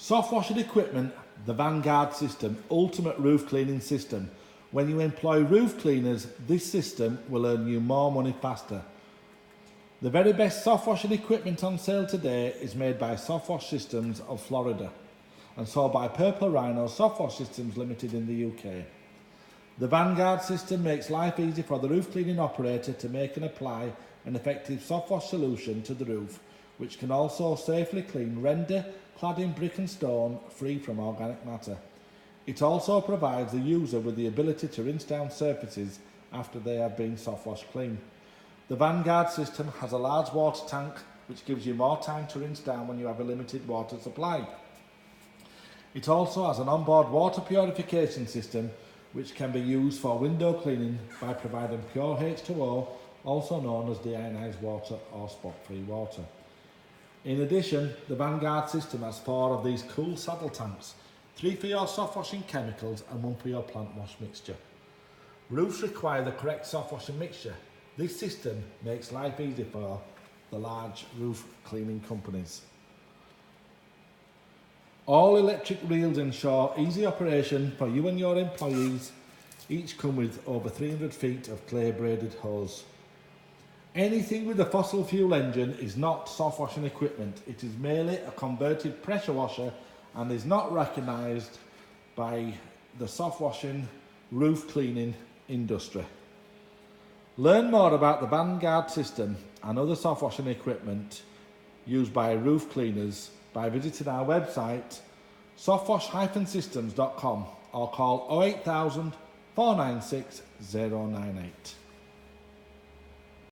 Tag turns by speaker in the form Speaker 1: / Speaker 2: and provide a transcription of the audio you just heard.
Speaker 1: SoftWashing equipment, the Vanguard System, ultimate roof cleaning system. When you employ roof cleaners, this system will earn you more money faster. The very best SoftWashing equipment on sale today is made by SoftWash Systems of Florida and sold by Purple Rhino SoftWash Systems Limited in the UK. The Vanguard system makes life easy for the roof cleaning operator to make and apply an effective SoftWash solution to the roof, which can also safely clean render, cladding, brick and stone free from organic matter. It also provides the user with the ability to rinse down surfaces after they have been SoftWash clean. The Vanguard system has a large water tank which gives you more time to rinse down when you have a limited water supply. It also has an onboard water purification system which can be used for window cleaning by providing pure H2O, also known as deionized water or spot-free water. In addition, the Vanguard system has 4 of these cool saddle tanks, 3 for your soft washing chemicals and 1 for your PlantWash mixture. Roofs require the correct soft washing mixture. This system makes life easy for the large roof cleaning companies. All electric reels ensure easy operation for you and your employees. Each come with over 300 feet of clay braided hose. Anything with a fossil fuel engine is not soft washing equipment. It is merely a converted pressure washer and is not recognised by the soft washing roof cleaning industry. Learn more about the Vanguard system and other soft washing equipment used by roof cleaners by visiting our website softwash-systems.com or call 08000 496 098.